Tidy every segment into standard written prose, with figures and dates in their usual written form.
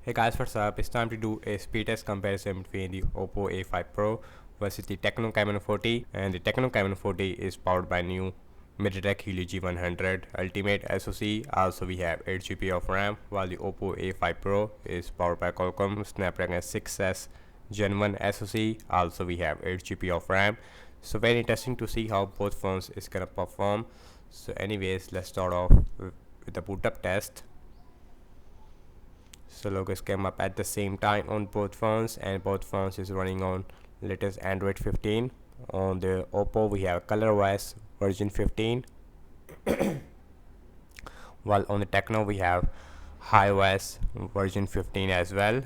Hey guys, what's up? It's time to do a speed test comparison between the Oppo A5 Pro versus the Tecno Camon 40. And the Tecno Camon 40 is powered by new MediaTek Helio G100 Ultimate SoC. Also we have 8 GB of RAM, while the Oppo A5 Pro is powered by Qualcomm Snapdragon 6S Gen 1 SoC. Also we have 8 GB of RAM. So very interesting to see how both phones is gonna perform. So anyways, let's start off with the boot up test. So logos came up at the same time on both phones, and both phones is running on latest Android 15. On the Oppo we have ColorOS version 15, while on the Tecno we have iOS version 15 as well.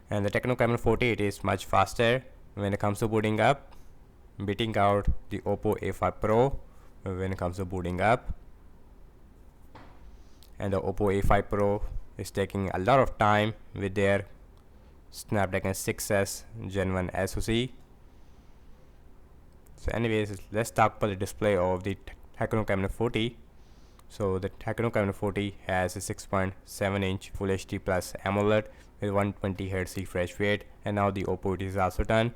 And the Tecno Camon 40, it is much faster when it comes to booting up, beating out the Oppo A5 Pro when it comes to booting up. And the Oppo A5 Pro is taking a lot of time with their Snapdragon 6S Gen 1 SoC. So anyways, let's talk about the display of the Tecno Camon 40. So the Tecno Camon 40 has a 6.7-inch Full HD Plus AMOLED with 120Hz refresh rate, and now the Oppo it is also done,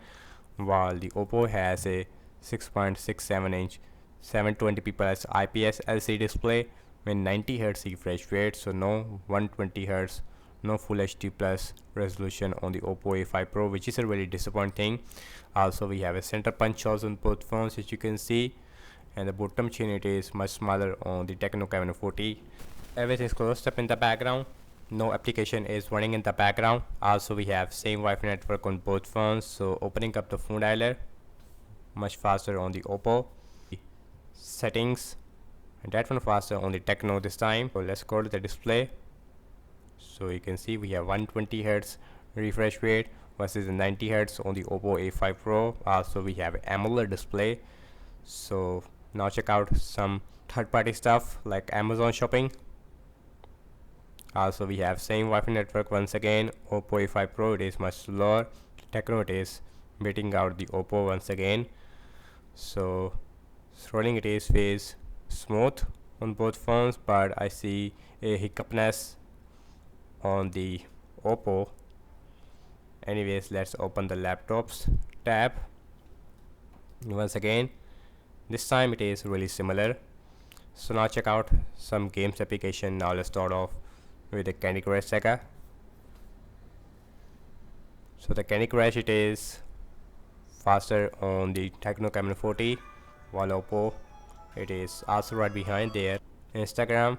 while the Oppo has a 6.67-inch 720p plus IPS LCD display with 90Hz refresh rate. So no 120Hz, no Full HD plus resolution on the Oppo A5 Pro, which is a really disappointing. Also we have a center punch holes on both phones, as you can see, and the bottom chain it is much smaller on the Tecno Camon 40. Everything is closed up in the background, no application is running in the background. Also we have same Wi-Fi network on both phones, so opening up the phone dialer much faster on the Oppo. Settings, and that one faster on the Tecno this time. So let's go to the display. So you can see we have 120Hz refresh rate versus 90Hz on the Oppo A5 Pro. Also we have AMOLED display. So now check out some third-party stuff like Amazon shopping. Also we have same Wi-Fi network once again. Oppo A5 Pro it is much slower. Tecno it is beating out the Oppo once again. So scrolling it is smooth on both phones, but I see a hiccupness on the Oppo. Anyways, let's open the laptops tab once again. This time it is really similar. So now check out some games application. Now let's start off with the Candy Crush Saga. So the Candy Crush it is faster on the Tecno Camon 40, while Oppo it is also right behind there. Instagram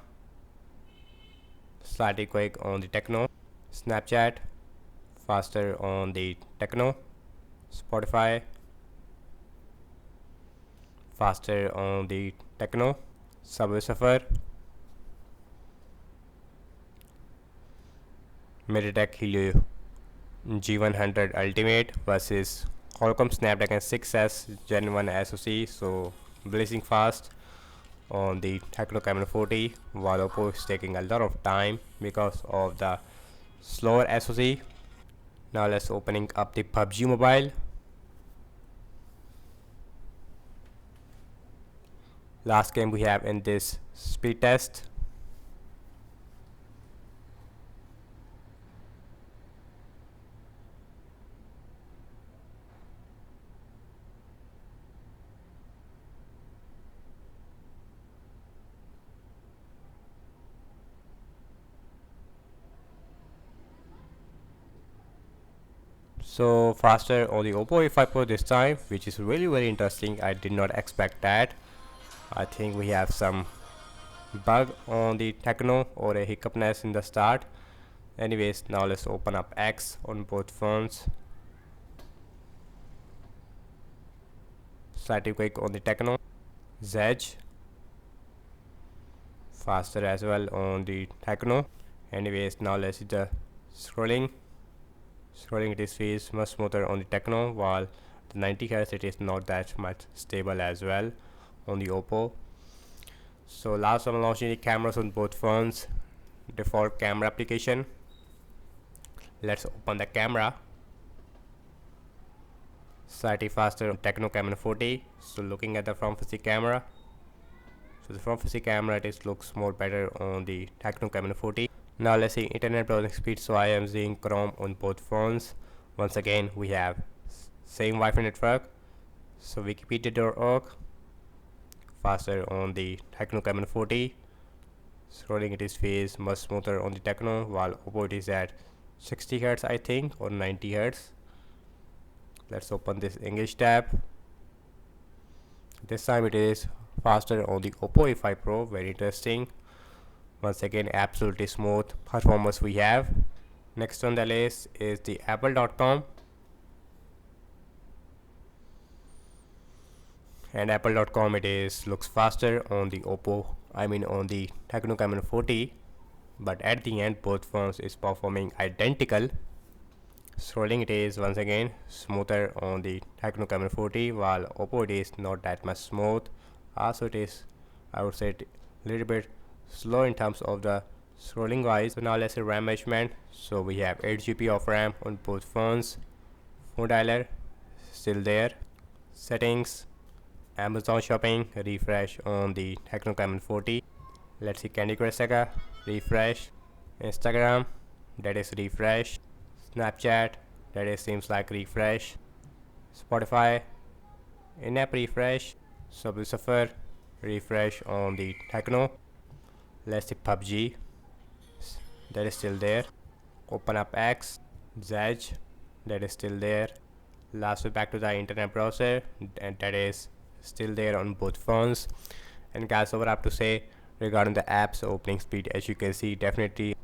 slightly quick on the Tecno. Snapchat faster on the Tecno. Spotify faster on the Tecno. Subway Surfer, MediaTek Helio G100 Ultimate versus Qualcomm Snapdragon 6S Gen 1 SoC. So blazing fast on the Tecno Camon 40, while Oppo is taking a lot of time because of the slower SoC. Now let's opening up the PUBG Mobile. Last game we have in this speed test. So faster on the Oppo A5 Pro this time, which is really very interesting. I did not expect that. I think we have some bug on the Tecno or a hiccupness in the start. Anyways, now let's open up X on both phones. Slightly quick on the Tecno. Zedge faster as well on the Tecno. Anyways, now let's see the scrolling it is much smoother on the Tecno, while the 90Hz it is not that much stable as well on the Oppo. So last I'm launching the cameras on both phones. Default camera application. Let's open the camera. slightly faster on Tecno Camon 40. So looking at the front facing camera, so the front facing camera it looks more better on the Tecno Camon 40. Now let's see internet browsing speed. So I am using Chrome on both phones. Once again we have same Wi-Fi network. So Wikipedia.org faster on the Tecno Camon 40. Scrolling it is phase much smoother on the Tecno, while Oppo it is at 60 Hz I think, or 90 Hz. Let's open this English tab. This time it is faster on the Oppo A5 Pro. Very interesting. Once again absolutely smooth performance we have. Next on the list is the apple.com, and apple.com it is looks faster on the Oppo, on the Tecno Camon 40, but at the end both phones is performing identical. Scrolling it is once again smoother on the Tecno Camon 40, while Oppo it is not that much smooth. Also it is, I would say, a little bit slow in terms of the scrolling wise. So now let's say RAM management. So we have 8 GB of RAM on both phones. Phone dialer still there. Settings, Amazon shopping refresh on the Tecno Camon 40. Let's see Candy Crush Saga refresh. Instagram, that is refresh. Snapchat, that is seems like refresh. Spotify, in-app refresh. Subway Surfer refresh on the Tecno. Let's see PUBG, that is still there. Open up X, Zedge, that is still there. Lastly back to the internet browser, and that is still there on both phones. And guys, what I have to say regarding the apps opening speed, as you can see, definitely,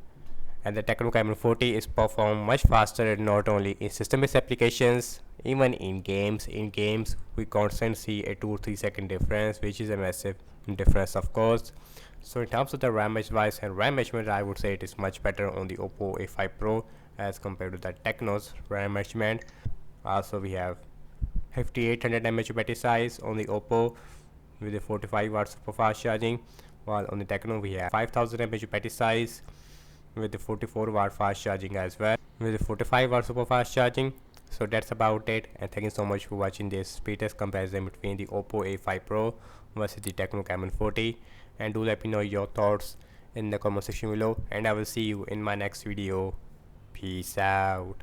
and the Tecno Camon 40 is performed much faster, not only in system-based applications, even in games. In games we constantly see a 2-3 second difference, which is a massive difference of course. So in terms of the RAM device and RAM management, I would say it is much better on the Oppo A5 Pro as compared to the Tecno's RAM management. Also we have 5800 mAh battery size on the Oppo with a 45 watts super fast charging, while on the Tecno we have 5000 mAh battery size with the 44 watt fast charging as well, with the 45 watt super fast charging. So that's about it, and thank you so much for watching this speed test comparison between the Oppo A5 Pro versus the Tecno Camon 40, and do let me know your thoughts in the comment section below, and I will see you in my next video. Peace out.